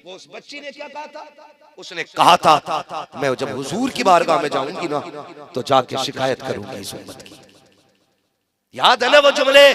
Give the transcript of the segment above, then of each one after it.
वो उस बच्ची ने क्या कहा था? उसने कहा था मैं जब हुजूर की बारगाह में जाऊंगी ना तो जाके शिकायत करूंगी इस उम्मत की। याद है ना वो जुमले?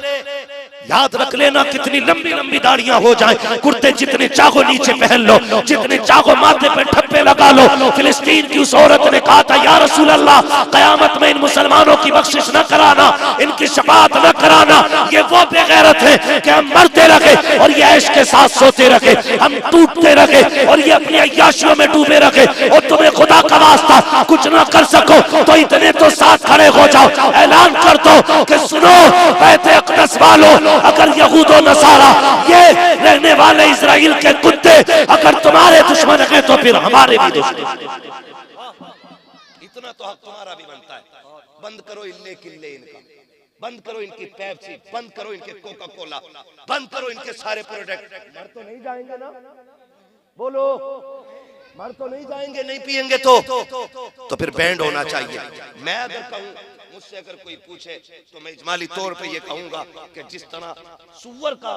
याद रख लेना, कितनी लंबी लंबी दाढ़ियां हो जाएं, कुर्ते जितने चाहो नीचे पहन लो, जितने चाहो माथे पे ठप्पे लगा लो। फिलिस्तीन की उस औरत ने कहा था या रसूल अल्लाह, कयामत में इन मुसलमानों की बख्शिश न कराना, इनकी शफाअत न कराना। ये वो बेगैरत है कि हम मरते रहे और ये ऐश के साथ सोते रहे, हम टूटते रहे और ये अपनी अय्याशियों में डूबे रहे। और तुम्हें खुदा का वास्ता कुछ न कर सको तो इतने तो साथ खड़े हो जाओ, ऐलान कर दो कि सुनो बैते अक़दस वालों, अगर यहूद और नसारा ये रहने वाले इजराइल के कुत्ते अगर तुम्हारे दुश्मन हैं तो फिर हमारे भी दुश्मन। इतना तो हक तुम्हारा भी बनता है। बंद करो इल्ले किल्ले इनका, बंद करो इनकी पेप्सी, बंद करो इनके कोका कोला, बंद करो इनके सारे प्रोडक्ट। मर तो नहीं जाएंगे ना? बोलो, मर तो नहीं जाएंगे? नहीं पिएंगे तो फिर बैंड होना चाहिए। मैं अगर कहूं, मुझसे अगर कोई पूछे तो मैं इजमाली तौर पे ये कहूंगा कि जिस तरह सुअर का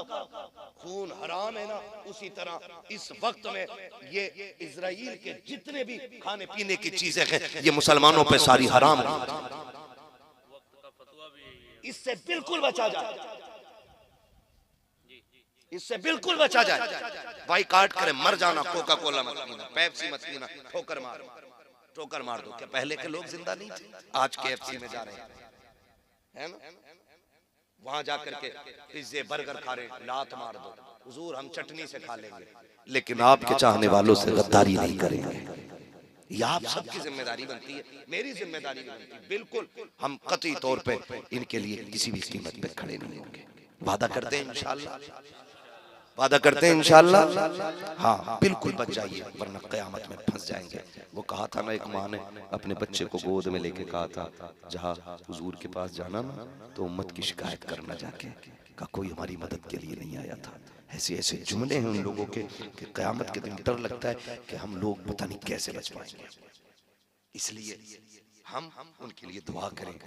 खून हराम है ना, उसी तरह इस वक्त में ये इजराइल के जितने भी खाने पीने की चीजें हैं ये मुसलमानों पे सारी हराम है। इससे बिल्कुल बचा जाए, इससे बिल्कुल बचा जाए। भाई काट करे मर जाना, कोका कोला मत पीना, पेप्सी मत पीना, ठोकर मार दो। क्या पहले के लोग जिंदा नहीं थे? आज KFC में जा रहे हैं, है ना? वहां जाकर के पिज्जे बर्गर खा रहे, लात मार दो। हुजूर हम चटनी से खा लेंगे, लेकिन आपके चाहने वालों से गद्दारी नहीं करेंगे। यह आप सबकी जिम्मेदारी बनती है, मेरी जिम्मेदारी बनती है। बिल्कुल हम कतई तौर पे इनके लिए किसी भी कीमत पे खड़े नहीं होंगे। वादा करते हैं इंशाअल्लाह, वादा करते हैं इंशाअल्लाह। हाँ बिल्कुल बच जाइए वरना कयामत में फंस जाएंगे। वो कहा था ना, एक माँ ने अपने बच्चे को गोद में लेके कहा था जहाँ हुजूर के पास जाना ना तो उम्मत की शिकायत करना जाके, का कोई हमारी मदद के लिए नहीं आया था। ऐसे ऐसे जुमले हैं उन लोगों के कि कयामत के दिन डर लगता है कि हम लोग पता नहीं कैसे बच पाएंगे। इसलिए हम उनके लिए दुआ करें,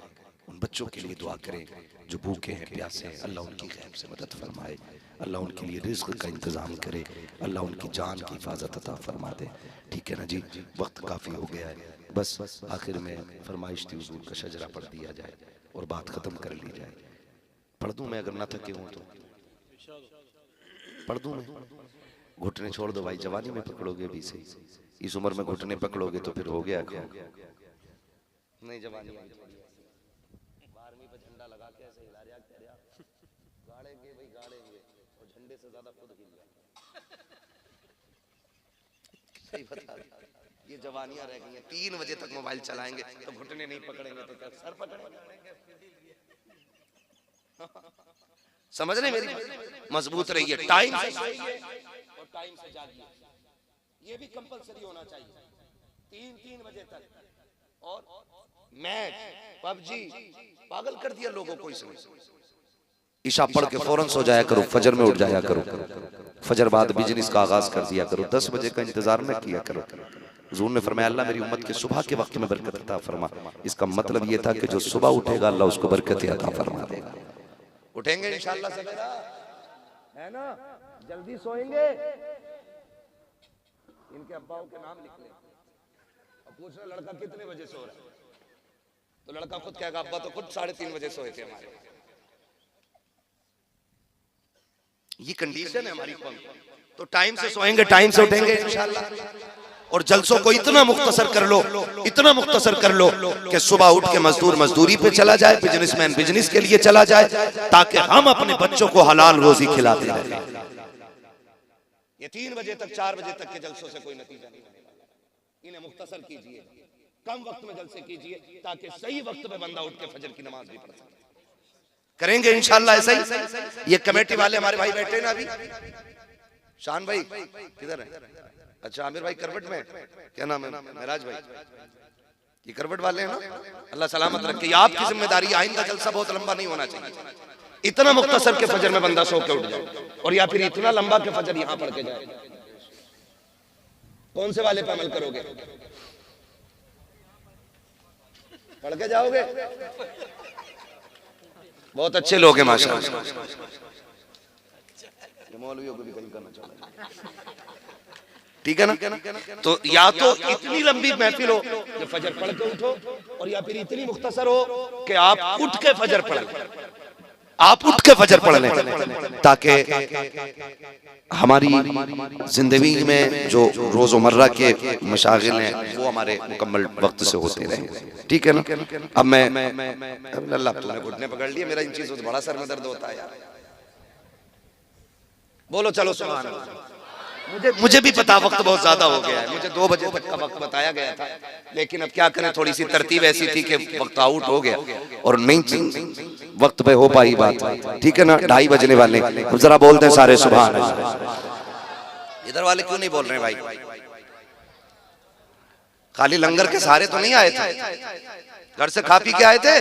उन बच्चों के लिए दुआ करें जो भूखे हैं प्यासे हैं। अल्लाह उनकी गैब से मदद फरमाए, अल्लाह उनके लिए रिज़्क़ का इंतज़ाम करे, अल्लाह उनकी जान की हिफाजत अता फरमा दे। ठीक है ना जी, वक्त काफ़ी हो गया है। बस आखिर में फरमाइश थी हुजूर का शजरा पढ़ दिया जाए और बात ख़त्म कर ली जाए। पढ़ दूँ मैं? अगर ना थके हूँ तो पढ़ दूँ मैं? घुटने छोड़ दो भाई, जवानी में पकड़ोगे भी सही, इस उम्र में घुटने पकड़ोगे तो फिर हो गया नहीं। जवानी 12वीं पे झंडा लगा के ऐसे हिला रहा, कह रहा गाड़ेंगे भाई गाड़ेंगे, और झंडे से ज्यादा खुद हिल गया। सही बता, ये जवानियां रह गई हैं। 3 बजे तक मोबाइल चलाएंगे तो घुटने नहीं पकड़ेंगे तो क्या सर पकड़ेंगे? समझ रहे मेरी? मजबूत रहिए, टाइम से सोइए और टाइम से जागिए, ये भी कंपलसरी होना चाहिए। 3 बजे तक और मैच PUBG पागल कर दिया लोगों को। इसमें ईशा पढ़ के फौरन सो जाया करो, फजर में उठ जाया करो, फजर बाद बिजनेस का आगाज कर दिया करो, 10 बजे का इंतजार न किया करो। हुजूर ने फरमाया अल्लाह मेरी उम्मत के सुबह के वक्त में बरकत अता फरमा। इसका मतलब ये था कि जो सुबह उठेगा अल्लाह उसको बरकत अता फरमा देगा। उठेंगे इंशाअल्लाह सवेरा, है ना? जल्दी सोएंगे। इनके अब्बाओं के नाम लिख ले, पूछना लड़का कितने बजे सो रहा है, तो लड़का खुद कहेगा अब्बा तो खुद 3:30 बजे सोए थे हमारे। ये कंडीशन है हमारी कौम। तो टाइम से सोएंगे, टाइम से उठेंगे इंशाअल्लाह। और जलसों को इतना मुख्तसर कर लो, इतना मुख्तसर कर लो कि सुबह उठ के मजदूर मजदूरी पे चला जाए, बिजनेसमैन बिजनेस के लिए चला जाए, ताकि हम अपने बच्चों को हलाल रोजी खिलाते रहें। ये 3 बजे तक 4 बजे तक के जलसों से कोई नतीजा नहीं मिलेगा। इन्हें मुख्तसर कीजिए, कम वक्त में जलसे कीजिए, ताकि सही वक्त में बंदा उठ के फजर की नमाज भी पढ़ सके। करेंगे इंशाअल्लाह ऐसा ही। ये कमेटी वाले हमारे भाई बैठे ना अभी, शान भाई किधर है? अच्छा आमिर भाई करवट में, क्या नाम है? महराज भाई, ये करवट वाले हैं ना? अल्लाह सलामत रखे। आपकी जिम्मेदारी, आइंदा जलसा बहुत लंबा नहीं होना चाहिए। इतना मुख्तसर के फजर में बंदा सो के उठ जाए, और या फिर इतना लंबा के फजर यहाँ पढ़ के जाए। कौन से वाले पे अमल करोगे? पढ़ के जाओगे? बहुत अच्छे लोग हैं माशाअल्लाह। मौलवियों को भी कहीं करना चाहिए। ठीक है ना? तो या तो इतनी लंबी महफिल हो कि फजर पढ़ के उठो, और या फिर इतनी मुख्तसर हो कि आप उठ के फजर पढ़ लें, आप उठ के फजर पढ़ लें, ताकि हमारी जिंदगी में जो रोजमर्रा के मशागिल हैं वो हमारे मुकम्मल वक्त से होते रहे। ठीक है ना? अब मैं अल्लाह तूने घुटने पकड़ लिए, मेरा इन चीजों से बड़ा सर में दर्द होता है यार। बोलो चलो सुभान अल्लाह। मुझे भी पता वक्त बहुत ज्यादा हो गया है, मुझे 2 बजे तक का वक्त बताया गया था, लेकिन अब क्या करें, थोड़ी सी तरतीब ऐसी थी कि वक्त आउट हो गया और नहीं वक्त पे हो पाई बात। ठीक है ना? 2:30 बजने वाले, अब जरा बोलते हैं सारे सुभान अल्लाह। इधर वाले क्यों नहीं बोल रहे भाई? खाली लंगर के सहारे तो नहीं आए थे, घर से खा पी के आए थे,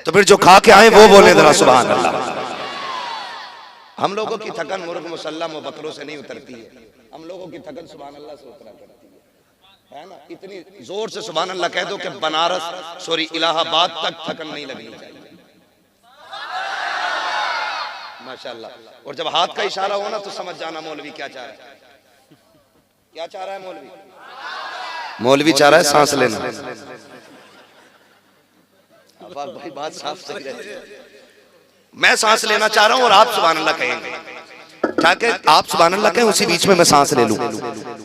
तो फिर जो खा के आए वो बोले जरा सुभान अल्लाह। हम लोगों की थकन मुर्ग मुसल्लम और बकरों से नहीं उतरती है, हम लोगों की थकन सुभान अल्लाह से उतरा करती है ना? इतनी जोर से सुभान अल्लाह कह दो कि बनारस सॉरी इलाहाबाद तक थकन नहीं लगनी चाहिए, माशाअल्लाह। और जब हाथ का इशारा हो ना तो समझ जाना मौलवी क्या चाह रहा है। क्या चाह रहा है मौलवी? मौलवी चाह रहा है सांस लेना। भाई बात साफ सही है, मैं सांस लेना चाह रहा हूं और आप सुभान अल्लाह कहेंगे, ताकि आप सुभान अल्लाह कहें, उसी बीच में मैं सांस ले लूं,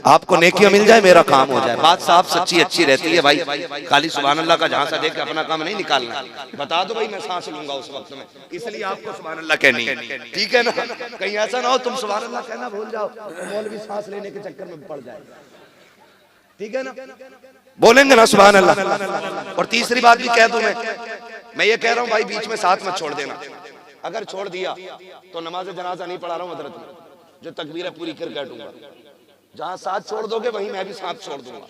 आपको नेकियां मिल जाए, मेरा काम हो जाए। बात साफ सच्ची अच्छी रहती है भाई, खाली सुभान अल्लाह का झांसा देख के अपना काम नहीं निकालना। बता दो भाई मैं सांस लूंगा उस वक्त में, इसलिए आपको सुभान अल्लाह कहनी है। ठीक है ना? कहीं ऐसा ना हो तुम सुभान अल्लाह कहना भूल जाओ, मौलवी सांस लेने के चक्कर में पड़ जाए। ठीक है ना? बोलेंगे ना सुभान अल्लाह। और तीसरी बात भी कह दूं, मैं ये कह रहा हूं भाई बीच में साथ मत छोड़ देना, अगर छोड़ दिया तो नमाज जनाजा नहीं पढ़ा रहा हूं हजरत में, जो तकबीर पूरी कर काटूंगा। जहां साथ छोड़ दोगे वहीं मैं भी साथ छोड़ दूंगा।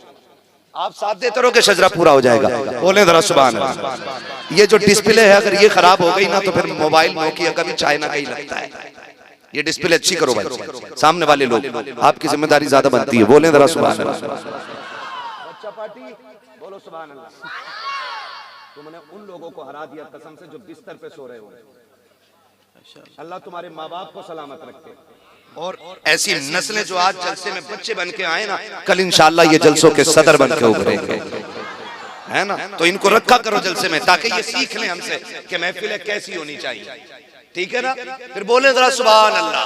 आप साथ देते रहोगे शजरा पूरा हो जाएगा। बोले जरा सुभान अल्लाह। ये जो डिस्प्ले है अगर ये खराब हो गई ना तो फिर मोबाइल नोकिया का भी चाइना का ही लगता है। ये डिस्प्ले अच्छी करो भाई, सामने वाले लोग, आपकी जिम्मेदारी ज्यादा बनती है। बोले जरा सुभान अल्लाह। बच्चा पार्टी बोलो सुभान अल्लाह। तुमने उन लोगों को हरा दिया कसम से जो बिस्तर पे सो रहे हो। अल्लाह तुम्हारे माँ बाप को सलामत रखे, और ऐसी नस्लें जो आज जलसे में बच्चे बन के आए ना, कल इंशाअल्लाह ये जलसों के सदर बन के उभरेंगे, है ना? तो इनको रखा करो जलसे में, ताकि ये सीख लें हमसे कि महफिलें कैसी होनी चाहिए। ठीक है ना? फिर बोले जरा सुभान अल्लाह।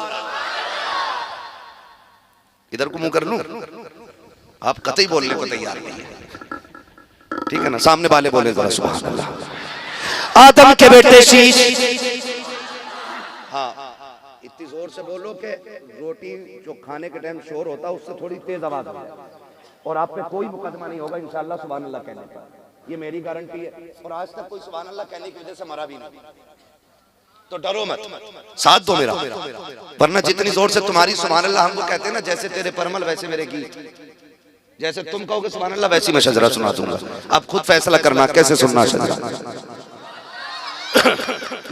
इधर को मुंह कर लूं, आप कतई बोलने को तैयार नहीं है। ठीक है ना? सामने वाले बोले जरा सुभान अल्लाह। आदम के बेटे शीश, हाँ इतनी जोर से बोलो कि रोटी जो खाने के टाइम शोर होता है उससे थोड़ी तेज आवाज हो, और आप पे कोई मुकदमा नहीं होगा इंशाअल्लाह सुभान अल्लाह कहने का, ये मेरी गारंटी है। और आज तक कोई सुभान अल्लाह कहने की वजह से मरा भी नहीं, तो डरो मत, साथ दो मेरा। वरना जितनी जोर से तुम्हारी सुभान अल्लाह हमको कहते हैं ना, जैसे तेरे परमल वैसे मेरे गीत, जैसे तुम कहोगे सुभान अल्लाह वैसी मैं शजरा सुना दूंगा। अब खुद फैसला करना कैसे सुनना शजरा।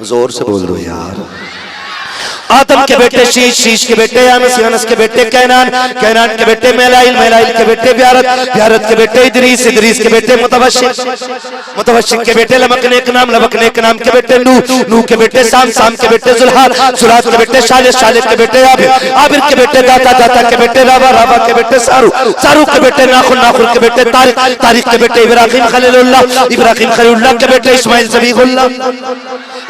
जोर से बोल दो यार। आदम के बेटे शीश, शीश के बेटे अनस, अनस के बेटे कैनान, कैनान के बेटे मेलाइल, मेलाइल के बेटे ब्यारत, ब्यारत के बेटे इदरीस, इदरीस के बेटे मुतवशिक, मुतवशिक के बेटे लमकनेक नाम, लमकनेक नाम के बेटे नूह, नूह के बेटे साम, साम के बेटे जुल्हाल, जुल्हाल के बेटे शालिद, शालिद के बेटे आबिर, आबिर के बेटे दाता, दाता के बेटे रावा, रावा के बेटे सारू, सारू के बेटे नाखुन, नाखुन के बेटे तारिक, तारिक के बेटे इब्राहिम खलीलुल्लाह, इब्राहिम खलीलुल्लाह के बेटे इस्माइल ज़बीहुल्लाह,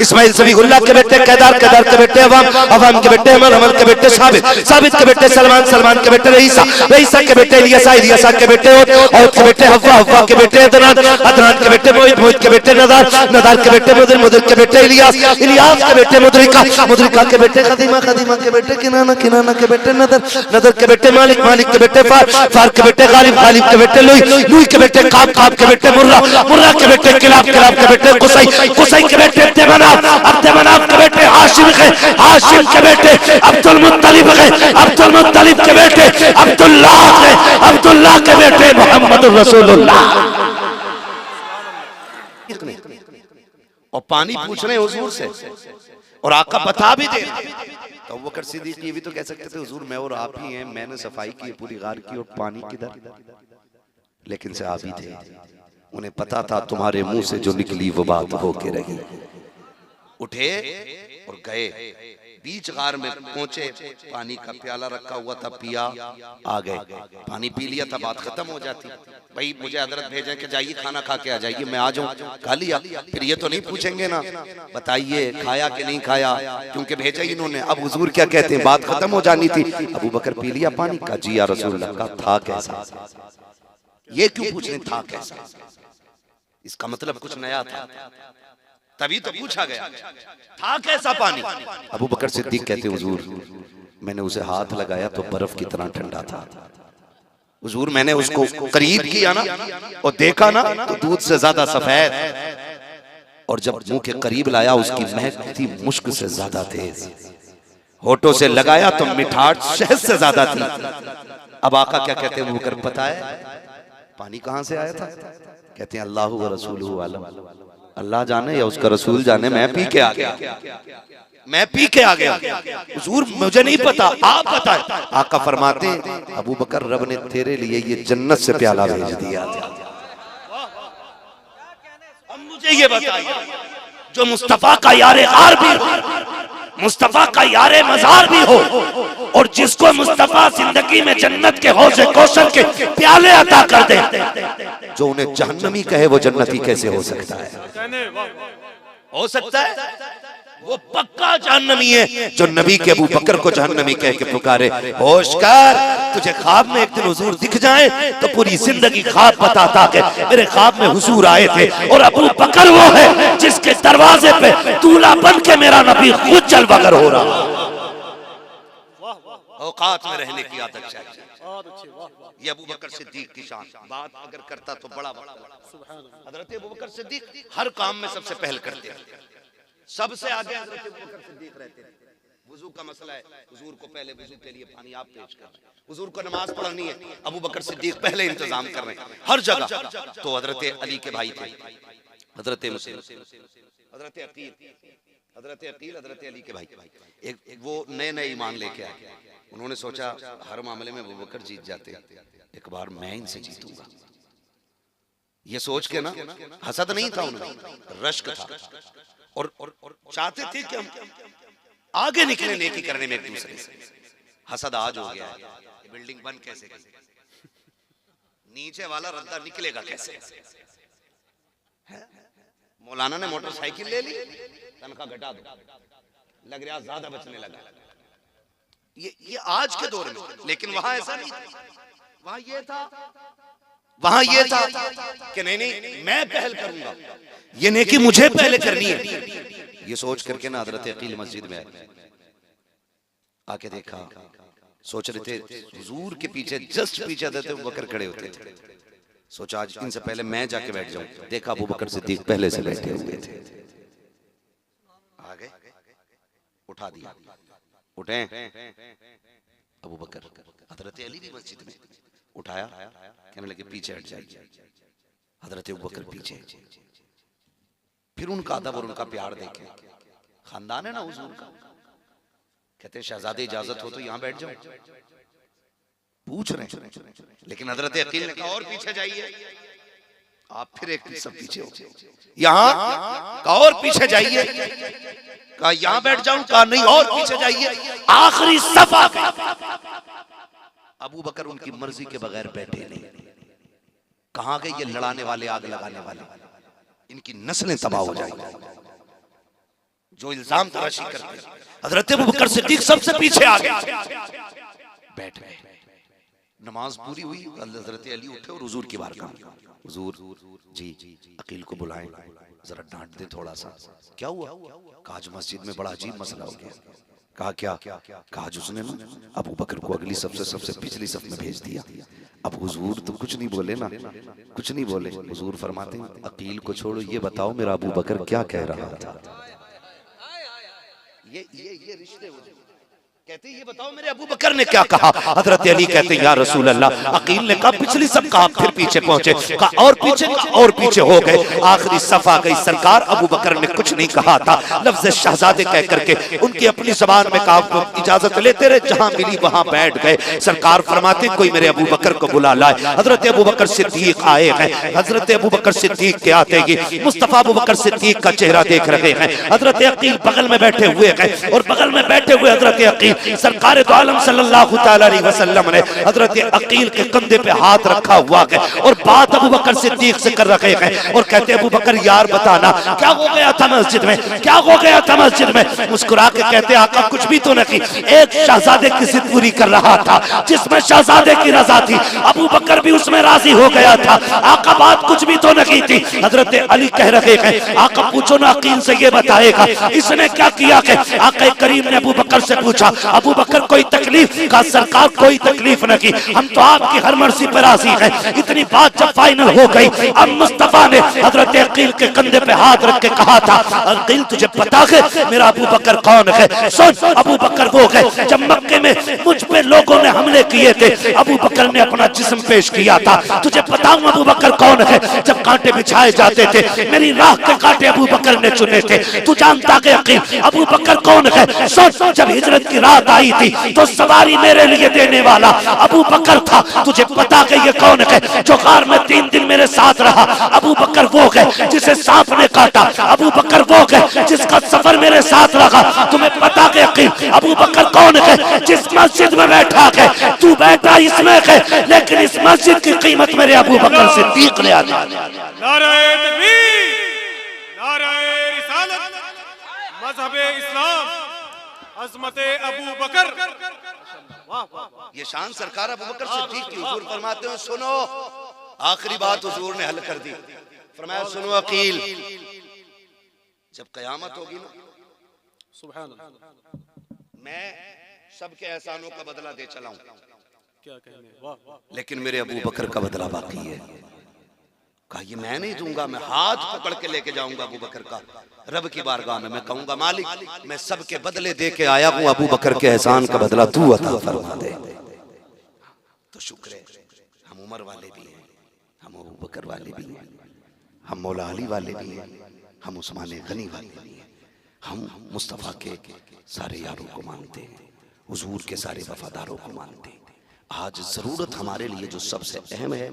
इस्माइल ज़बीहुल्लाह के बेटे केदार, केदार के बेटे अवाम, अवाम के बेटे अमल, अमल के बेटे साबित, साबित के बेटे सलमान, सलमान के बेटे रईसा, रईसा के बेटे इलियासा, इलियासा के बेटे औद के बेटे हव्वा, हव्वा के बेटे अदनान, अदनान के बेटे मोहित, मोहित के बेटे नदार, नदार के बेटे मुदर, मुदर के बेटे इलियास, इलियास के बेटे मुदरिका, मुदरिका के बेटे खदीमा, खदीमा के बेटे किनाना, किनाना के बेटे नदर, नदर के बेटे मालिक, मालिक के बेटे फार, फार के बेटे गालिब, गालिब के बेटे लुई, लुई के बेटे काब, काब के बेटे मुर्रा, मुर्रा के बेटे किलाब, किलाब के बेटे कुसई, कुसई के बेटे अब्दमनाफ, अब्दमनाफ के बेटे हाशिम के, हाशिम के बेटे अब्दुल मुत्तलिब है, अब्दुल मुत्तलिब के बेटे अब्दुल्लाह है, अब्दुल्लाह के बेटे मोहम्मद रसूलुल्लाह। और पानी पूछ रहे हुजूर से, और आका बता भी दे। तो अबू बकर सिद्दीक ये भी तो कह सकते थे हुजूर मैं और आप ही हैं, मैंने सफाई की पूरी गार की और पानी किधर, लेकिन सहाबी थे, उन्हें पता था तुम्हारे मुंह से जो निकली वो बात होके रही। उठे और गए, बीच गार में पहुंचे, पानी का प्याला रखा हुआ था, पिया, आ गए, पानी पी लिया था, बात खत्म हो जाती। भाई मुझे हजरत भेजे कि जाइए खाना खा के आ जाइए, मैं आ जाऊं, खा लिया, फिर ये तो नहीं पूछेंगे ना बताइए खाया कि नहीं खाया, क्योंकि भेजा ही इन्होंने। अब हुजूर क्या कहते हैं, बात खत्म हो जानी थी। अबू बकर पी लिया पानी का, जी या रसूलुल्लाह का, था कैसा? ये क्यों पूछ रहे था कैसा? इसका मतलब कुछ नया था, तभी तो पूछा गया था कैसा पानी। अबू बकर सिद्दीक कहते हुजूर मैंने उसे हाथ लगाया तो बर्फ की तरह ठंडा था। हुजूर मैंने उसको करीब किया ना और देखा ना तो दूध से ज्यादा सफेद, और जब मुंह के करीब लाया उसकी महक थी मुश्क से ज्यादा तेज, होठों से लगाया तो मिठास शहद से ज्यादा थी। अब आका क्या कहते हैं, मुकर पता है पानी कहां से आया था? कहते हैं अल्लाह व रसूलुहु आलम, अल्लाह जाने या उसका रसूल जाने, मैं पी के आ गया, मैं पी के आ गया। हुजूर मुझे नहीं पता, आप बताएं। आका फरमाते हैं अबू बकर रब ने तेरे लिए ये जन्नत से प्याला भेज दिया था। अब मुझे ये बताइए जो मुस्तफा का यारे गार भी हो, मुस्तफा का यारे मजार भी हो, और जिसको मुस्तफा जिंदगी में जन्नत के हौज़े कौसर के प्याले अता कर दे, जो उन्हें जहन्नमी कहे वो जन्नती कैसे हो सकता है? हो सकता है वो पक्का जहन्नमी है जो नबी के अबू बकर को जहन्नमी कह के पुकारे। होश कर, तुझे ख्वाब में एक दिन हुजूर दिख जाए तो पूरी जिंदगी ख्वाब बताता कि मेरे ख्वाब में हुजूर आए थे, और अबू बकर वो है जिसके दरवाजे पे दूल्हा बन के मेरा नबी खुद जलवागर हो रहा। औकात में रहने की आदत चाहिए। ये अबू बकर सिद्दीक की शान। बात अगर करता तो बड़ा हजरत अबू बकर सिद्दीक हर काम में सबसे पहल करते हैं, सबसे आगे हजरत अबू बकर सिद्दीक रहते हैं। वुजू का मसला है, हुजूर को पहले वुजू के लिए पानी आप पेश कर रहे हैं, हुजूर को नमाज पढ़नी है, अबू बकर सिद्दीक पहले इंतजाम कर रहे हैं हर जगह। तो हजरत अली के भाई थे, हजरत मुस्लिम, हजरत अकील, हजरत अकील हजरत अली के भाई, एक वो नए नए ईमान लेके आए। उन्होंने सोचा हर मामले में अबू बकर जीत जाते, एक बार मैं इनसे जीतूंगा। ये सोच के ना, हसद नहीं था उनमें, रश्क था, और चाहते थे कि हम आगे निकले नेकी करने में एक दूसरे से। हसद आज हो गया है, बिल्डिंग बन कैसे गई, नीचे वाला रद्दा निकलेगा कैसे? मौलाना ने मोटरसाइकिल ले ली, तनख्वाह घटा दो, लग रहा ज्यादा बचने लगा। ये आज के दौर में, लेकिन वहां ऐसा नहीं था। वहां ये था कि नहीं मैं पहल करूंगा, ये नेकी मुझे पहले करनी है। ये सोच करके ना हजरत अकील मस्जिद में आके देखा, सोच रहे थे हुजूर के पीछे, जस्ट पीछे हजरत अबू बकर खड़े होते थे। सोचा आज इनसे पहले मैं जाके बैठ जाऊं। देखा अबू बकर सिद्दीक पहले से बैठे हुए थे, आगे उठा दिया, उठे अबू बकर, हजरत अली भी मस्जिद में उठाया, कहने लगे पीछे हट जाइए। हजरत अबू बकर पीछे, फिर उनका अदब और उनका प्यार देखे, खानदान है ना हुजूर का। कहते शहजादे इजाजत हो तो यहां बैठ जाओ, पूछ रहे हैं, लेकिन हजरत अकील ने कहा और पीछे जाइए। आप फिर एक सब पीछे हो, यहां कहा और पीछे जाइए, कहा यहां बैठ जाऊं, कहा नहीं और पीछे जाइए। आखिरी सफा अबू बकर उनकी मर्जी के बगैर बैठे नहीं। कहां गए ये लड़ाने वाले, आग लगाने वाले, इनकी नस्लें तबाह हो जाएंगी जो इल्जाम तराशी करते हैं। हजरत अबू बकर सिद्दीक सबसे पीछे आ गए, बैठ गए। नमाज पूरी हुई, हजरत अली उठे और हुजूर की बारगाह में, हुजूर जी अकील को बुलाएं, जरा डांट दे थोड़ा सा। क्या हुआ? कहा आज मस्जिद में बड़ा अजीब मसला हो गया। कहा क्या? कहा उसने ना अबू बकर को अगली सबसे पिछली सफ में भेज दिया। अब हुजूर तो कुछ नहीं बोले ना, कुछ नहीं बोले। हुजूर फरमाते हैं अकील को छोड़ो, ये बताओ मेरा अबू बकर क्या कह रहा था। ये रिश्ते कहते ये बताओ मेरे अबू बकर ने क्या कहा। हजरत अली कहते या रसूल अल्लाह, अकील ने कहा पिछली सब कहा, फिर पीछे पहुंचे, कहा और पीछे, और पीछे हो गए, आखिरी सफा गई। सरकार अबू बकर ने कुछ नहीं कहा था, लफ्ज शहजादे कह करके उनकी अपनी जबान में कहा, इजाजत लेते रहे, जहां मिली वहां बैठ गए। सरकार फरमाते कोई मेरे अबू बकर को बुला लाए। हजरत अबू बकर सिद्दीक आए हैं। हजरत अबू बकर सिद्दीक के आते ही मुस्तफा अबू बकर सिद्दीक का चेहरा देख रहे हैं। हजरत अकील बगल में बैठे हुए हैं और बगल में बैठे हुए हजरत अकील, सरकार दो आलम सल्लल्लाहु तआला अलैहि वसल्लम ने हजरत अकील के कंधे पे हाथ रखा हुआ है और बात अबू बकर सिद्दीक से कर रहे हैं और कहते अबू बकर यार बताना क्या हो गया था मस्जिद में, क्या हो गया था मस्जिद में। मुस्कुरा के कहते आका कुछ भी तो नहीं, एक शहजादे की जिद पूरी कर रहा था जिसमें शहजादे की रजा थी, अबू बकर भी उसमें राजी हो गया था। आका बात कुछ भी तो नहीं थी। हजरत अली कह रहे हैं आका पूछो ना अकील से ये बताएगा इसने क्या किया है। आका करीम ने अबू बकर से पूछा अबू बकर कोई तकलीफ का, सरकार कोई तकलीफ नहीं, हम तो आपकी हर मर्जी पर राजी हैं। इतनी बात जब फाइनल हो गई, अब मुस्तफा ने हजरत अकील के कंधे पे हाथ रख के कहा था अकील तुझे पता है मेरा अबू बकर कौन है। सोच अबू बकर वो है जब मक्के में मुझ पे लोगों ने हमले किए थे, अबू बकर ने अपना जिस्म पेश किया था। तुझे बताऊं अबू बकर कौन है, जब कांटे बिछाए जाते थे मेरी राह के कांटे अबू बकर ने चुने थे। तू जानता है अकील अबू बकर कौन है। सोच जब हिजरत की रात आई थी तो सवारी मेरे लिए देने वाला अबू बकर था। तुझे पता है ये कौन है जो गार में 3 दिन मेरे साथ रहा। अबू बकर वो है जिसे सांप ने काटा। अबू बकर वो है जिसका सफर मेरे साथ रहा। तुम्हें पता है यकीन अबू बकर कौन है जिस मस्जिद में बैठा है तू बैठा इसमें है, लेकिन इस मस्जिद की कीमत मेरे अबू बकर सिद्दीक ने अदा की। नारे तकबीर, नारे रिसालत, मज़हबे इस्लाम, अज़मते अबू बकर। ये शान सरकार अबू बकर सिद्दीक की। हुजूर फरमाते हैं सुनो, आखिरी बात हुजूर ने हल कर दी। फरमाया सुनो अकील, जब कयामत होगी ना सुभान अल्लाह, मैं सबके एहसानों का बदला दे चलाऊं, क्या कहने, वाह, लेकिन मेरे अबू बकर का बदला बाकी है। कहा ये मैं नहीं दूंगा, मैं हाथ पकड़ के लेके जाऊंगा अबू बकर का रब की बारगाह में। मैं कहूंगा मालिक मैं सबके बदले दे के आया हूं, अबू बकर के एहसान का बदला तू अता फरमा दे। तो शुक्र है हम उमर वाले भी हैं, हम अबू बकर वाले भी हैं, हम मौला अली वाले भी हैं, हम उस्मान गनी वाले भी हैं, हम मुस्तफ़ा के सारे यारों को मानते हैं, हुजूर के सारे वफादारों को मानते हैं। आज जरूरत हमारे लिए जो सबसे अहम है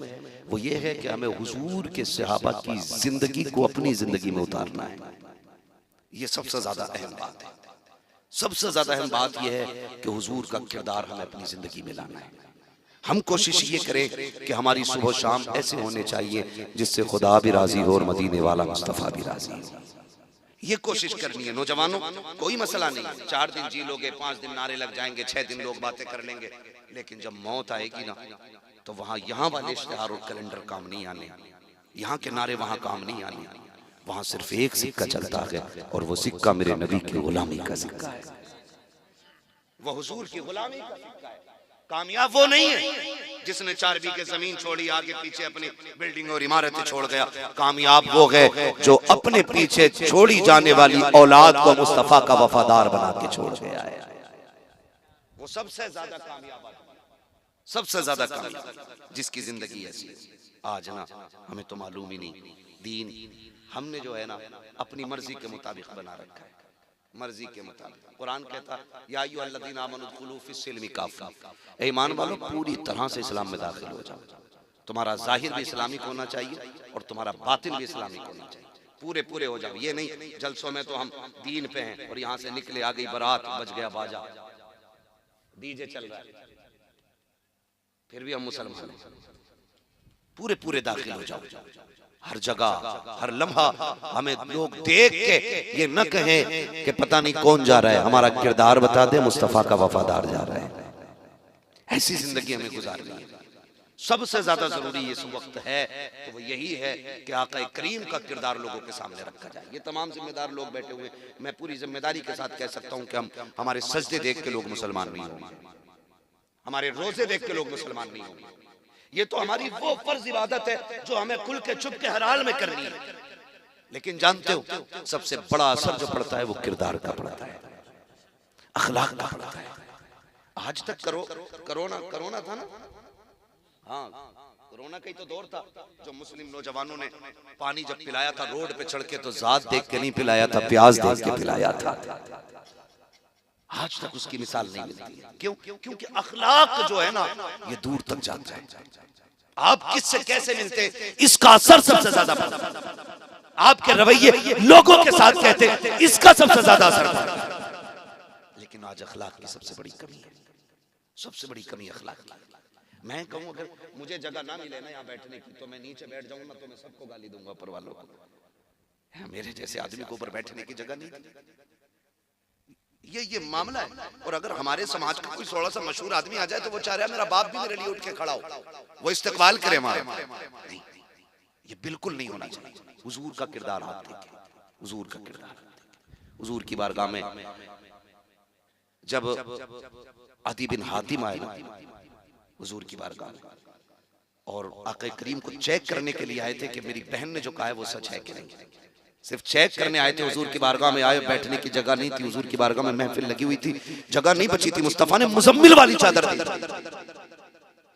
वो ये है कि हमें हुजूर के सहाबा की जिंदगी को अपनी जिंदगी में उतारना है। ये सबसे ज्यादा अहम बात है। सबसे ज्यादा अहम बात यह है कि हुजूर का किरदार हमें अपनी जिंदगी में लाना है। हम कोशिश ये करें कि हमारी सुबह शाम ऐसे होने चाहिए जिससे खुदा भी राजी हो और मदीने वाला मुस्तफ़ा भी राजी हो। ये कोशिश करनी है नौजवानों। कोई मसला नहीं है, 4 दिन जी लोगे, 5 दिन नारे लग जाएंगे, 6 दिन लोग बातें कर लेंगे, लेकिन जब मौत आएगी ना तो वहां यहाँ वाले इश्तिहार और कैलेंडर काम नहीं आने, यहाँ के नारे वहां काम नहीं आने। वहां सिर्फ एक सिक्का चलता है और वो सिक्का मेरे नबी की गुलामी का सिक्का है, वो हुजूर की गुलामी का सिक्का है। कामयाब वो नहीं है जिसने 4 बीघे जमीन छोड़ी, आगे पीछे अपनी बिल्डिंग और इमारतें छोड़ गया। कामयाब वो है जो अपने पीछे छोड़ी जाने वाली औलाद को मुस्तफा का वफादार बना के छोड़ गया है। वो सबसे ज्यादा कामयाब, सबसे ज्यादा कामयाब जिसकी जिंदगी ऐसी है। आज ना हमें तो मालूम ही नहीं, दीन हमने जो है ना अपनी मर्जी के मुताबिक बना रखा है, मर्जी के मुताबिक। कुरान कहता या अय्युहल्लज़ीना आमनू उदखुलू फिस्सिल्मि काफ़ा, ए ईमान वालों पूरी तरह से इस्लाम में दाखिल हो जाओ। तुम्हारा जाहिर भी इस्लामिक होना चाहिए और तुम्हारा बातिन भी इस्लामिक होना चाहिए, पूरे पूरे हो जाओ। ये नहीं जलसों में तो हम दीन पे हैं और यहाँ से निकले आ गई बारात, बज गया बाजा, डीजे चल रहा है, फिर भी हम मुसलमान हैं। पूरे पूरे दाखिल हो जाओ। हर जगह हर लम्हा हमें लोग देख के ये न कहें कि पता नहीं कौन जा रहा है, हमारा किरदार बता दे मुस्तफा का वफादार जा रहा है। ऐसी जिंदगी हमें गुजारनी है। सबसे ज्यादा जरूरी इस वक्त है तो वो यही है कि आका करीम का किरदार लोगों के सामने रखा जाए। ये तमाम जिम्मेदार लोग बैठे हुए, मैं पूरी जिम्मेदारी के साथ कह सकता हूँ कि हम हमारे सजदे देख के लोग मुसलमान नहीं होंगे, हमारे रोजे देख के लोग मुसलमान नहीं होंगे। ये तो हमारी वो फर्ज इबादत है जो हमें खुल के छुप के हर हाल में करनी है। लेकिन जानते हो सबसे बड़ा असर जो पड़ता है वो किरदार का पड़ता है, अखलाक का पड़ता है। आज तक कोरोना था ना, हाँ कोरोना का ही तो दौर था, जो मुस्लिम नौजवानों ने पानी जब पिलाया था रोड पे चढ़ के, तो जात देख के नहीं पिलाया था, प्याज देख के पिलाया था। आज तक उसकी मिसाल नहीं मिलती। क्यों? क्योंकि अखलाक जो है ना ये दूर तक जाता है। आप किससे कैसे मिलते इसका असर सबसे ज्यादा पड़ता है। आपके रवैये लोगों के साथ कहते हैं इसका सबसे ज्यादा असर पड़ता है। लेकिन आज अखलाक की सबसे बड़ी कमी है, सबसे बड़ी कमी अखलाक की। मैं कहूं अगर मुझे जगह ना मिले ना यहाँ बैठने की, तो मैं नीचे बैठ जाऊं ना, तो मैं सबको गाली दूंगा ऊपर वालों को। मेरे जैसे आदमी को ऊपर बैठने की जगह नहीं थी। ये मामला है। और अगर हमारे समाज का कोई थोड़ा सा मशहूर आदमी आ जाए तो वो चाह रहा है मेरा बाप भी मेरे लिए उठ के खड़ा हो, वो इस्तकबाल करे हमारा। नहीं, ये बिल्कुल नहीं होना चाहिए। हुजूर का किरदार आप देखें, हुजूर का किरदार। हुजूर की बारगाह में जब अदी बिन हातिम आए ना हुजूर की बारगाह में, और आका करीम को चेक करने के लिए आए थे कि मेरी बहन ने जो कहा है वो सच है कि नहीं। सिर्फ चेक करने आए थे। हुजूर की बारगाह में आए, बैठने की जगह नहीं थी। हुजूर की बारगाह में महफिल लगी हुई थी, जगह नहीं बची थी। मुस्तफा ने मुजम्मिल वाली चादर दी,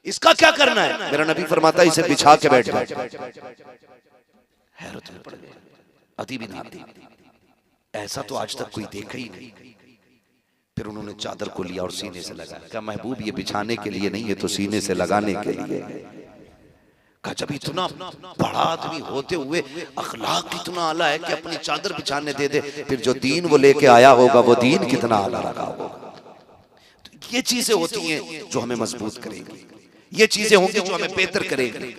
इसका क्या करना है? मेरा नबी फरमाता है इसे बिछा के बैठ जाओ। हैरत में पड़ गए अदी बिन हातिम, ऐसा तो आज तक कोई देखा ही नहीं। फिर उन्होंने चादर को लिया और सीने से लगाया। कहा महबूब ये बिछाने के लिए नहीं, ये तो सीने से लगाने के लिए। कहा जब इतना बड़ा आदमी होते हुए अखलाक इतना आला है कि अपनी चादर बिछाने दे दे, फिर जो दीन वो लेके आया होगा वो दीन कितना आला रहा होगा। तो ये चीजें होती हैं जो हमें मजबूत करेंगी, ये चीजें होंगी जो हमें बेहतर करेंगी।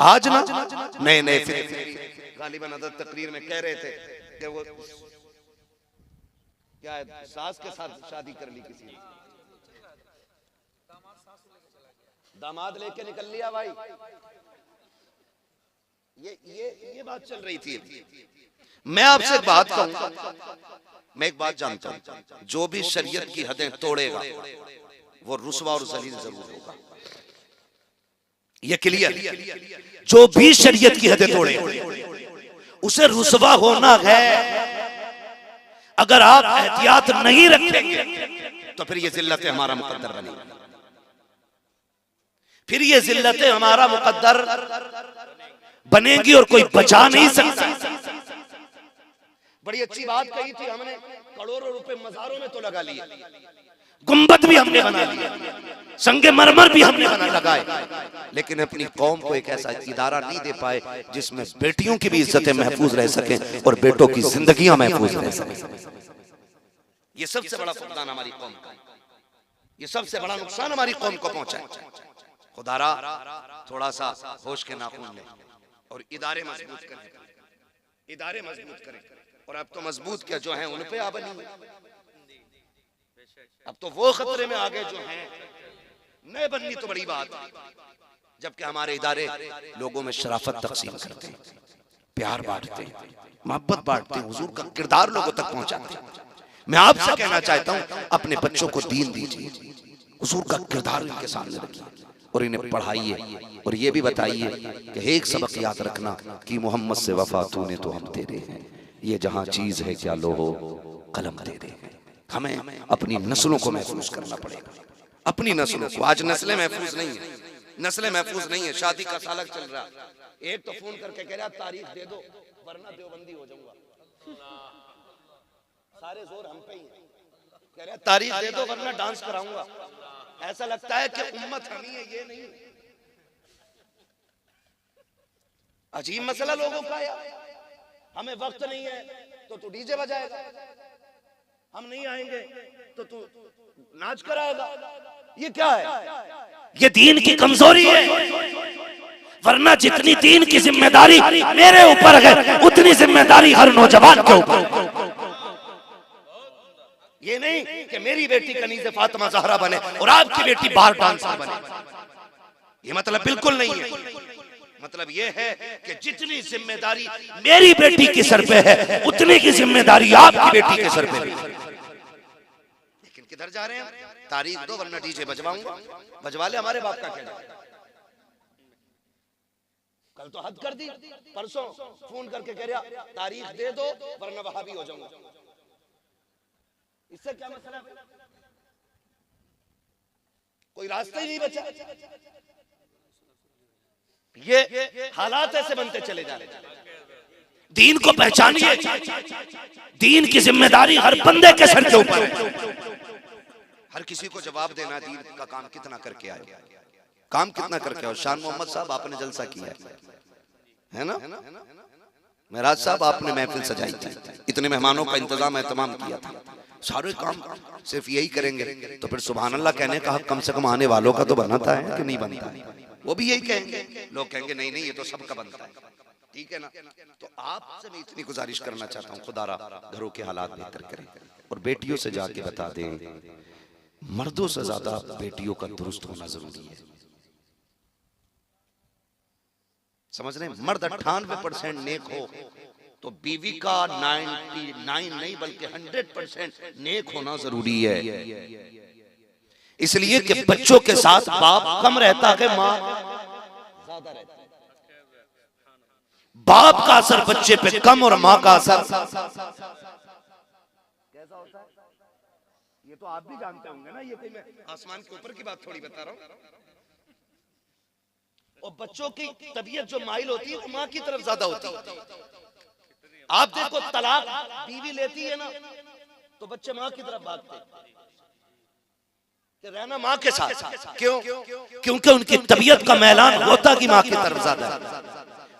आज ना नए नए गालिबन अदद तकरीर में कह रहे थे कि वो क्या है, सास के साथ शादी कर ली किसी ने, दामाद लेके निकल लिया भाई। ये बात चल रही थी। मैं आपसे एक बात कहूंगा, मैं एक बात जानता हूं, जो भी शरीयत की हदें तोड़ेगा वो रुसवा और जलील जरूर होगा। ये क्लियर। जो भी शरीयत की हदें तोड़ेगा उसे रुसवा होना है। अगर आप एहतियात नहीं रखेंगे तो फिर ये जिल्लत हमारा मुकद्दर बनेगी, फिर ये जिल्लत हमारा मुकद्दर बनेगी और कोई बचा नहीं सकता। बड़ी अच्छी बात कही थी हमने, करोड़ों रुपए मज़ारों में तो लगा लिए, गुंबद भी हमने बना लिया, संगे मरमर भी हमने बना लगाए, लेकिन अपनी कौम को एक ऐसा इदारा नहीं दे पाए जिसमें बेटियों की भी इज्जतें महफूज रह सकें और बेटों की जिंदगियां महफूज रह सकें। ये सबसे बड़ा फुकदान हमारी कौम का, ये सबसे बड़ा नुकसान हमारी कौम को पहुंचा है। खुदारा थोड़ा सा होश के नाखून लें और इदारे मजबूत करें, इदारे मजबूत करें। और अब तो मजबूत क्या, जो हैं उन पे आ बनी, अब तो वो खतरे में आ गए जो हैं, नए बननी तो बड़ी बात। जबकि हमारे इदारे लोगों में शराफत तकसीम करते हैं, प्यार बांटते हैं, मोहब्बत बांटते हैं, हुजूर का किरदार लोगों तक पहुंचाते हैं। मैं आपसे कहना चाहता हूं अपने बच्चों को दीन दीजिए, हुजूर का किरदार इनके सामने रखिए और इन्हें पढ़ाइए। और ये भी बताइए कि एक सबक याद रखना कि मोहम्मद से वफा तूने तो हम तेरे हैं, ये जहां चीज है क्या लोहो कलम तेरे हैं। हमें अपनी नस्लों को महफूज करना पड़ेगा, अपनी नस्लों को। आज नस्लें महफूज नहीं है, नस्लें महफूज नहीं है। शादी का सालक चल रहा, एक तो फोन करके कह रहा तारीख दे दो वरना देवबंदी हो जाऊंगा। सारे जोर हम पे ही है, कह रहा तारीख दे दो वरना डांस कराऊंगा। ऐसा लगता है कि उम्मत हम ही है, ये नहीं। अजीब मसला लोगों का यार। हमें वक्त नहीं है तो तू डीजे बजाएगा, हम नहीं आएंगे तो तू नाच कराएगा। ये क्या है? ये दीन की कमजोरी है। वरना जितनी दीन की जिम्मेदारी मेरे ऊपर है उतनी जिम्मेदारी हर नौजवान के ऊपर। ये नहीं कि मेरी बेटी कनीज़े फातिमा ज़हरा बने और आपकी बेटी बाहर डांसर बने, ये मतलब बिल्कुल नहीं है। मतलब ये है कि जितनी जिम्मेदारी मेरी बेटी के सर पे है उतनी की जिम्मेदारी आपकी बेटी के सर पे है। लेकिन किधर जा रहे हैं? तारीख दो वरना डीजे बजवाऊंगा। बजवा ले, हमारे बाप का कहना। कल तो हद कर दी, परसों फोन करके कह रहा तारीख दे दो वरना वहाबी हो जाऊंगा। इससे क्या मसला है? कोई रास्ता ही नहीं बचा। ये हालात ऐसे बनते चले जा रहे हैं। दीन को पहचानिए, दीन की जिम्मेदारी हर बंदे के सर के ऊपर है। हर किसी को जवाब देना दीन का काम कितना करके आए, काम कितना करके आओ। शान मोहम्मद साहब आपने जलसा किया है ना, महराज साहब आपने महफिल सजाई थी, इतने मेहमानों का इंतजाम एहतमाम किया था, सारे काम सिर्फ यही करेंगे तो फिर सुभान अल्लाह कहने का हक कम से कम आने वालों का तो बनता है कि नहीं बनता है? वो भी यही कहेंगे, लोग कहेंगे नहीं नहीं ये तो सबका बनता है, ठीक है ना। तो आपसे मैं इतनी गुजारिश करना चाहता हूँ, खुदारा घरों के हालात बेहतर करें और बेटियों से जाके बता दें मर्दों से ज्यादा बेटियों का दुरुस्त होना जरूरी है। समझ रहे हैं? मर्द 98% नेक हो तो बीवी का 99 नहीं बल्कि 100% नेक होना जरूरी है। इसलिए कि बच्चों के साथ बाप कम रहता है, माँ ज्यादा रहता है। बाप का असर बच्चे पे कम और माँ का असर कैसा होता है ये तो आप भी जानते होंगे ना। ये कोई मैं आसमान के ऊपर की बात थोड़ी बता रहा हूं। और बच्चों की तबीयत जो माइल होती है वो माँ की तरफ ज्यादा होती है। आप देखो तलाक बीवी लेती है ना तो बच्चे माँ की तरफ भागते कि रहना माँ के साथ। क्यों? क्योंकि उनकी तबीयत का मैलान होता कि माँ की तरफ ज्यादा है।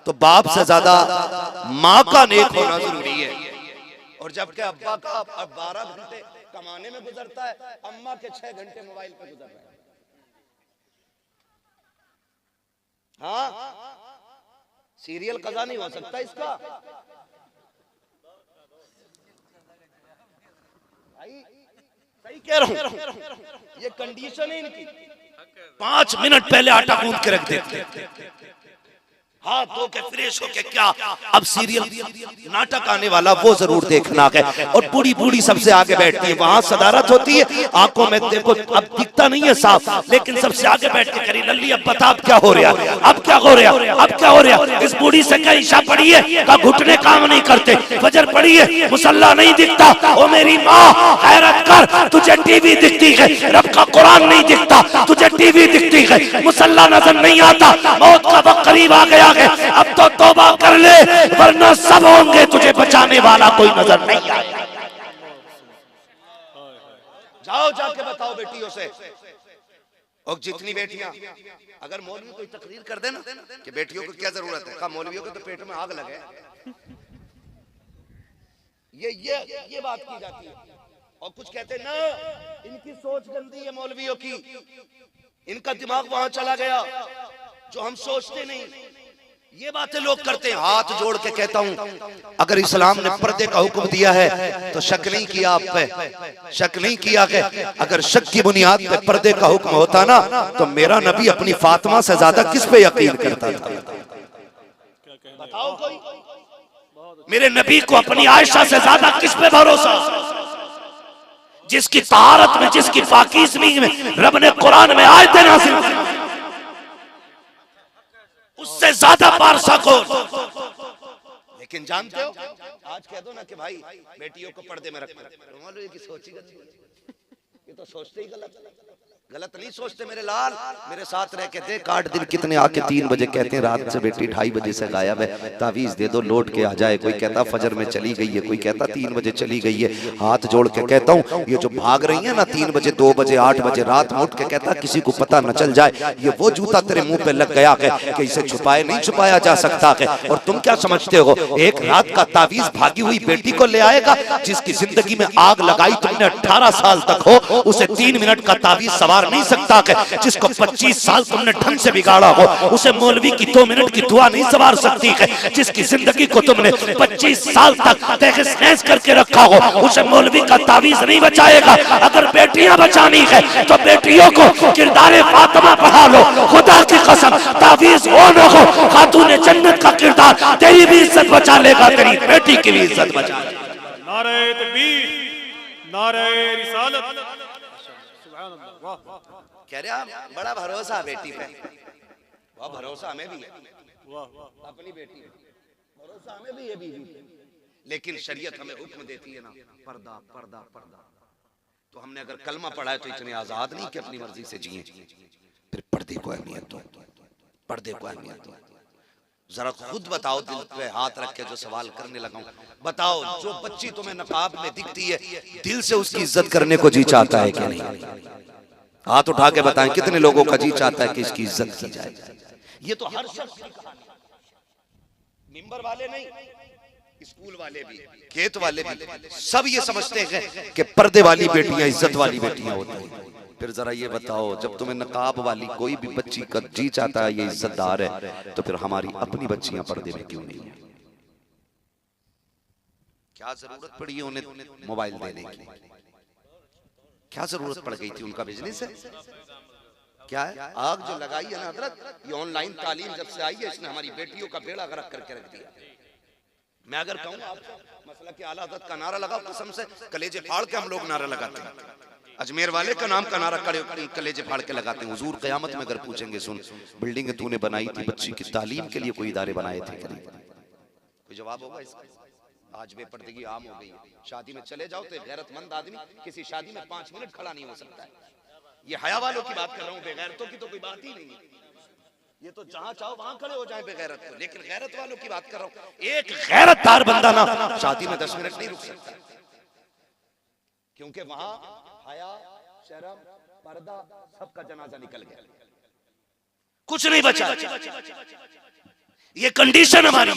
तो बाप से ज्यादा माँ का नेक होना जरूरी है। और जबकि अब्बा का 12 घंटे कमाने में गुजरता है, अम्मा के 6 घंटे मोबाइल पे गुजर रहे हैं। हाँ, सीरियल कज़ा नहीं हो सकता इसका। सही कह रहा हूं, ये कंडीशन है इनकी। 5 मिनट पहले आटा गूंद के रख देते, हाथ धो के फ्रेश होके क्या अब सीरियल नाटक आने वाला वो जरूर देखना है। और बूढ़ी बूढ़ी सबसे आगे बैठती है, वहां सदारत होती है, आंखों में देखो अब दिखता नहीं है साफ, लेकिन सबसे आगे बैठ के करी लल्ली अब बता अब क्या हो रहा है, अब क्या हो रहा है, अब क्या हो रहा है। इस बूढ़ी से क्या ईशा पड़ी है का घुटने काम नहीं करते, फजर पड़ी है मुसल्ला नहीं दिखता, ओ मेरी माँ हैरत कर तुझे टीवी दिखती है, रब का कुरान नहीं दिखता, तुझे टीवी दिखती है, मुसल्ला नजर नहीं आता, मौत का वक्त करीब आ गया, अब तो तौबा कर ले वरना सब होंगे तुझे बचाने वाला कोई नजर नहीं आएगा। जाओ जाके बताओ बेटियों से। और जितनी बेटियां अगर मौलवी कोई तकरीर कर देना कि बेटियों को क्या जरूरत है, कहा मौलवियों को तो पेट में आग लगे, ये बात की जाती है। और कुछ कहते ना इनकी सोच गंदी है मौलवियों की, इनका दिमाग वहां चला गया जो हम सोचते नहीं। ये बातें लोग करते हैं। हाथ जोड़ के कहता हूं अगर इस्लाम ने पर्दे का हुक्म दिया है तो शक नहीं किया आप पे, शक नहीं किया कि अगर शक की बुनियाद पे पर्दे का हुक्म होता ना तो मेरा नबी अपनी फातिमा से ज्यादा किस पे यकीन करता था? बताओ कोई। मेरे नबी को अपनी आयशा से ज्यादा किस पे भरोसा? जिसकी तहारत में, जिसकी पाकीज़गी में रब ने कुरान में आयतें नाज़िल की, उससे ज्यादा पारसा को। लेकिन जानते हो आज कह दो ना कि भाई बेटियों को पर्दे में रखना, मौलवी की सोच ही गलत, ये तो सोचते ही गलत नहीं सोचते। मेरे लाल मेरे साथ रह के देख 8 दिन कितने आके 3 बजे कहते हैं रात से बेटी 2:30 बजे से गायब है, तावीज दे दो लौट के आ जाए। कोई कहता फजर में चली गई है, कोई कहता 3 बजे चली गई है। हाथ जोड़ के कहता हूँ ये जो भाग रही है ना 3 बजे 2 बजे 8 बजे रात में उठ के कहता किसी को पता न चल जाए, ये वो जूता तेरे मुंह पे लग गया है कि इसे छुपाए नहीं छुपाया जा सकता है। और तुम क्या समझते हो एक रात का तावीज भागी हुई बेटी को ले आएगा? जिसकी जिंदगी में आग लगाई तुमने 18 साल तक हो, उसे 3 मिनट का तावीज सवार नहीं सकता है। जिसको 25 साल तुमने ढंग से बिगाड़ा हो, उसे मौलवी की 2 मिनट की दुआ नहीं सवार सकती है। जिसकी जिंदगी को तुमने 25 साल तक तहस-नहस करके रखा हो, उसे मौलवी का तावीज नहीं बचाएगा। अगर बेटियां बचानी है तो बेटियों को किरदारे फातिमा पढ़ा लो। खुदा की कसम तावीज हो न हो, खातून जन्नत का किरदार तेरी भी इज्जत बचा लेगा, तेरी बेटी की भी इज्जत बचा लेगा। नारे तकबीर, नारे रिसालत। कह रहे बड़ा भरोसा बेटी पे, वह भरोसा हमें भी है, अपनी बेटी पे भरोसा हमें भी है बीवी पे। लेकिन शरीयत हमें हुक्म देती है ना पर्दा पर्दा पर्दा, तो हमने अगर कलमा पढ़ा है तो इतने आजाद नहीं कि अपनी मर्जी से जिए। फिर पर्दे को अहमियत दो, पर्दे को अहमियत दो। जरा खुद बताओ, दिल पे हाथ रख के जो सवाल करने लगा हूं, बताओ जो बच्ची तुम्हें नकाब में दिखती है, दिल से उसकी इज्जत करने को जी चाहता है कि नहीं? हाथ उठा के बताएं कितने लोगों का जी चाहता है कि इसकी इज्जत की जाए। ये तो हर शख्स की कहानी, मिंबर वाले नहीं, स्कूल वाले भी, खेत वाले भी, सब ये समझते हैं कि पर्दे वाली बेटियां इज्जत वाली बेटियां होती हैं। फिर जरा ये बताओ, जब तुम्हें नकाब वाली कोई भी बच्ची का जी चाहता है ये इज्जतदार है, तो फिर हमारी अपनी बच्चियां पर्दे में क्यों नहीं है? क्या जरूरत पड़ी है उन्हें मोबाइल देने की? क्या जरूरत पड़ गई थी? उनका बिजनेस है क्या है? आग जो लगाई है ना हजरत, ये ऑनलाइन तालीम जब से आई है इसने हमारी बेटियों का बेड़ा गर्क करके रख दिया। मैं अगर कहूँ आपको मसला के आला हज़रत का नारा लगाओ, कसम से कलेजे फाड़ के हम लोग नारा लगाते हैं। अजमेर वाले का नाम का नारा कलेजे फाड़ के लगाते हैं। हुजूर क़यामत में अगर पूछेंगे, सुन बिल्डिंग तूने बनाई थी बच्ची की तालीम के लिए, कोई इदारे बनाए थे क्या? कोई जवाब होगा इसका? आज बेपर्दगी आम हो गई है। शादी में चले जाओ तो गैरतमंद आदमी किसी शादी में 5 मिनट खड़ा नहीं हो सकता है। ये हया वालों की बात कर रहा हूँ, बेगैरतों की तो कोई बात ही नहीं है। ये तो जहां चाहो वहां खड़े हो जाए बेगैरत को, लेकिन गैरत वालों की बात कर रहा हूँ। एक गैरतदार बंदा ना शादी में 10 मिनट नहीं रुक सकता, क्योंकि वहां हया, शर्म, पर्दा सबका जनाजा निकल गया, कुछ नहीं बचा। ये कंडीशन हमारी।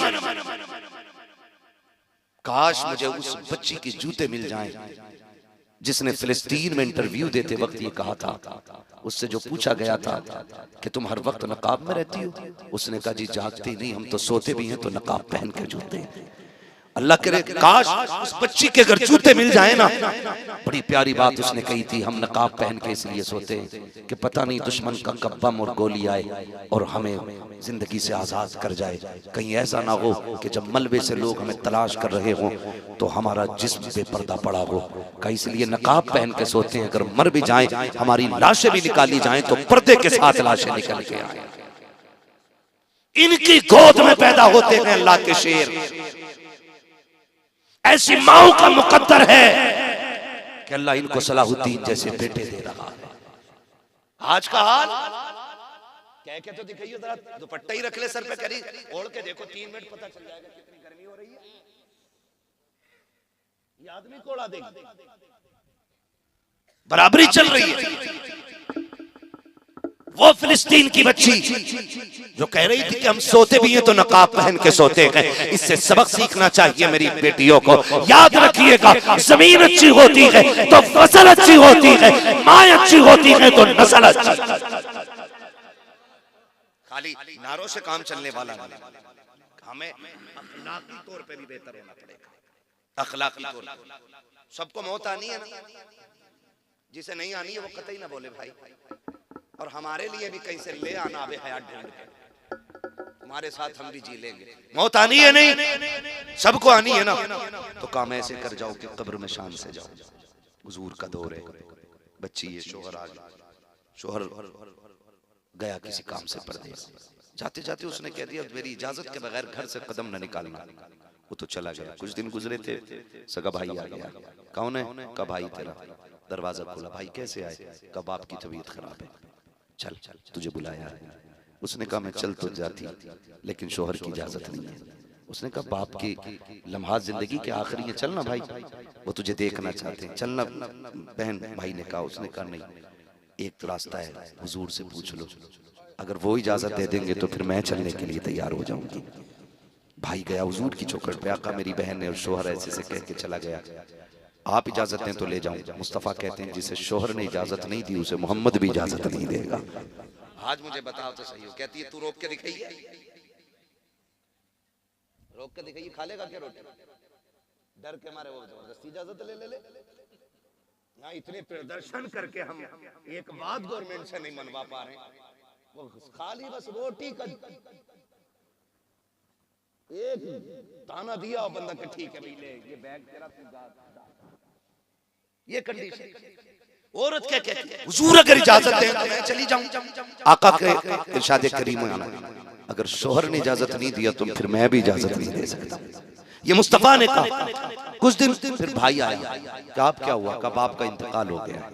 काश मुझे उस बच्ची के जूते मिल जाएं जिसने फिलिस्तीन में इंटरव्यू देते वक्त ये कहा था। उससे जो पूछा गया था कि तुम हर वक्त नकाब में रहती हो, उसने कहा जी जागते नहीं, हम तो सोते भी हैं तो नकाब पहन के जूते हैं। अल्लाह करे काश उस बच्ची के अगर जूते मिल जाए ना। बड़ी प्यारी बात उसने कही थी, हम नकाब पहन के इसलिए सोते हैं कि पता नहीं दुश्मन का कब बम और गोली आए और हमें जिंदगी से आजाद कर जाए। कहीं ऐसा ना हो कि जब मलबे से लोग हमें तलाश कर रहे हों तो हमारा जिस्म बेपर्दा पड़ा हो। का इसलिए नकाब पहन के सोते हैं, अगर मर भी जाएं हमारी लाशें भी निकाली जाएं तो पर्दे के साथ लाशें निकल के आए। इनकी गोद में पैदा होते हैं अल्लाह के शेर। ऐसी माओ का मुकद्दर है कि अल्लाह इनको सलाहुद्दीन जैसे बेटे दे रहा है। आज का हाल कह के तो दिखाइए, जरा दुपट्टा ही रख ले सर पे, करी ओढ़ के देखो 3 मिनट पता चल जाएगा कितनी गर्मी हो रही है। ये आदमी कोड़ा देगी, बराबरी चल रही है। वो फिलिस्तीन की बच्ची जो कह रही थी कि हम सोते भी हैं तो नकाब पहन के सोते हैं, इससे सबक सीखना चाहिए मेरी बेटियों को। याद रखिएगा, जमीन अच्छी होती है तो फसल अच्छी होती है, माँ अच्छी होती है तो नस्ल अच्छी। खाली नारों से काम चलने वाला नहीं, हमें अखलाकी तौर पे भी बेहतर होना पड़ेगा। अखलाकी तौर पे सबको मौत आनी है ना, जिसे नहीं आनी है वो कतई ना बोले भाई। और हमारे लिए भी कहीं से ले आना अबे हयात ढूंढ के, तुम्हारे साथ हम भी जी लेंगे। मौत आनी है नहीं, सबको आनी है ना, तो काम ऐसे कर जाओ कि कब्र में शान से जाओ। हुजूर का दौर है, बच्ची ये शोहर आ गया, शोहर गया किसी काम से परदेस, जाते जाते उसने कह दिया मेरी इजाजत के बगैर घर से कदम न निकालना। वो तो चला गया। कुछ दिन गुजरे थे, सगा भाई आ गया। कौन है? का भाई तेरा। दरवाजा खोला, भाई कैसे आए? का बाप की तबीयत खराब है, चल तुझे बुलाया है। उसने कहा मैं चल तो जाती लेकिन शोहर की इजाजत नहीं है। उसने कहा बाप की लम्हात जिंदगी के आखिरी है, चलना भाई, वो तुझे देखना चाहते हैं, चलना बहन। भाई ने कहा, उसने कहा नहीं, एक रास्ता है, हुजूर से पूछ लो, अगर वो इजाजत दे देंगे तो फिर मैं चलने के लिए तैयार हो जाऊंगी। भाई गया हुजूर की चौखट पे, आका मेरी बहन है और शोहर ऐसे से कह के चला गया, आप इजाजत दें तो ले जाऊं। मुस्तफा कहते हैं जिसे शोहर ने इजाजत नहीं दी उसे मोहम्मद भी इजाजत नहीं देगा। आज मुझे बताओ तो सही हो। कहती है तू रोक के दिखाइए, रोक के दिखाइए, खा लेगा क्या रोटी? डर के मारे वो जबरदस्ती इजाजत ले। यहाँ इतने प्रदर्शन करके हम एक बात गवर्नमेंट से नहीं मनवा पा रहे, वो खाली बस रोटी का एक ताना दिया और बंदा के ठीक है भाई ले ये बैग तेरा। ये कंडीशन औरत क्या कहती है? हुजूर अगर इजाजत दें तो मैं चली जाऊं। आका के इरशाद करीम में आना, अगर शोहर ने इजाजत नहीं दिया तो फिर मैं भी इजाजत नहीं दे सकता। ये मुस्तफा ने कहा। कुछ दिन फिर भाई आया कि आप क्या हुआ, कब आपका इंतकाल हो गया,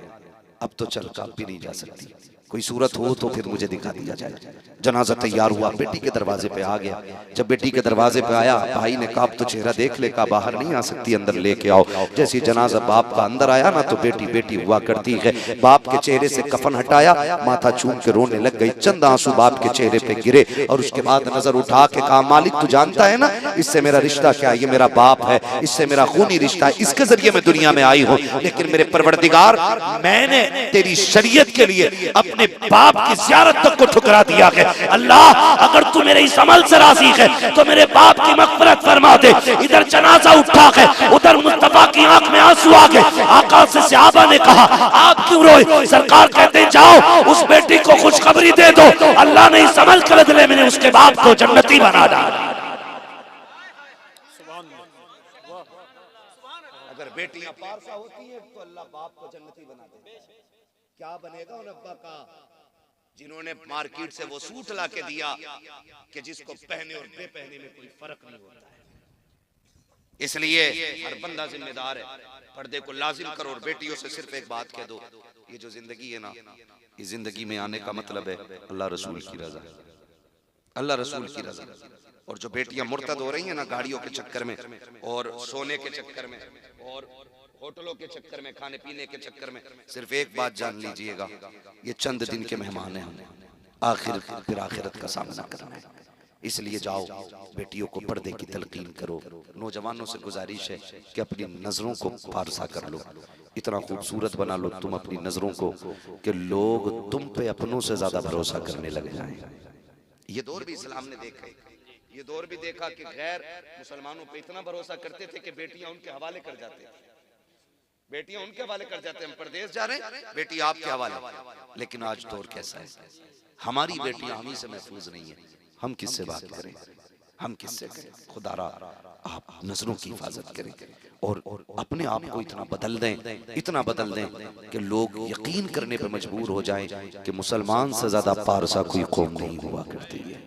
अब तो चल कब भी नहीं जा सकती, कोई सूरत हो तो फिर मुझे दिखा दिया जाए। जनाजा तैयार हुआ, बेटी के दरवाजे पे आ गया। जब बेटी के दरवाजे पे आया, भाई ने कहा अब तो चेहरा देख ले, कहा बाहर नहीं आ सकती, अंदर लेके आओ। जैसे जनाजा बाप का अंदर आया ना, तो बेटी बेटी हुआ करती है। बाप के चेहरे से कफन हटाया, माथा चूम के रोने लग गई। चंद आंसू बाप के चेहरे पे गिरे और उसके बाद नजर उठा के कहा, मालिक तू जानता है ना इससे मेरा रिश्ता क्या है, ये मेरा बाप है, इससे मेरा खूनी रिश्ता है, इसके जरिए मैं दुनिया में आई हूँ। लेकिन मेरे परवरदिगार, मैंने तेरी शरीयत के लिए अपने बाप की ज़ियारत तक को ठुकरा दिया है। अल्लाह, अगर तू मेरे इस अमल से राजी है तो मेरे बाप की मग़फ़िरत फरमा दे। इधर जनाजा उठा है, उधर मुस्तफा की आंख में आंसू आ गए। आका से सहाबा ने कहा, आप क्यों रोए? सरकार कहते हैं, जाओ उस बेटी को खुशखबरी दे दो, अल्लाह ने इस अमल के बदले में उसके बाप को जन्नती बना डाला। अगर बेटियां पारसा होती हैं तो अल्लाह बाप को जन्नती बना दे। क्या बनेगा उन अब्बा का जिन्होंने मार्केट से वो सूट ला के दिया कि जिसको पहने और बेपहने में कोई फर्क नहीं होता है। इसलिए हर बंदा जिम्मेदार है, पर्दे को लाजिम करो। और बेटियों से सिर्फ एक बात कह दो, ये जो जिंदगी है ना, इस जिंदगी में आने का मतलब है अल्लाह रसूल की रजा, अल्लाह रसूल की रजा। और जो बेटियां मुर्तद हो रही हैं ना, गाड़ियों के चक्कर में और सोने के चक्कर में और होटलों के चक्कर में, खाने पीने के चक्कर में, सिर्फ एक बात जान लीजिएगा, ये चंद दिन के मेहमान हैं, आखिर फिर आखिरत का सामना करना है। इसलिए जाओ बेटियों को पर्दे की तलकीन करो। नौजवानों से गुजारिश है कि अपनी नजरों को पारसा कर लो, इतना खूबसूरत बना लो तुम अपनी नजरों को कि लोग तुम पे अपनों से ज्यादा भरोसा करने लग जाएं। ये दौर भी इस्लाम ने देखा, ये दौर भी देखा कि गैर मुसलमानों पे इतना भरोसा करते थे कि बेटियां उनके हवाले कर जाते हैं, बेटियां उनके हवाले कर जाते हैं। हम परदेश जा रहे हैं, बेटी आपके हवाले। लेकिन आज दौर कैसा है, हमारी बेटियां हम ही से महफूज नहीं है, हम किससे बात करें, हम किससे करें। खुदारा आप नजरों की हिफाजत करें और अपने आप को इतना बदल दें, इतना बदल दें कि लोग यकीन करने पर मजबूर हो जाएं कि मुसलमान से ज्यादा पारसा कोई कौम नहीं हुआ करती है।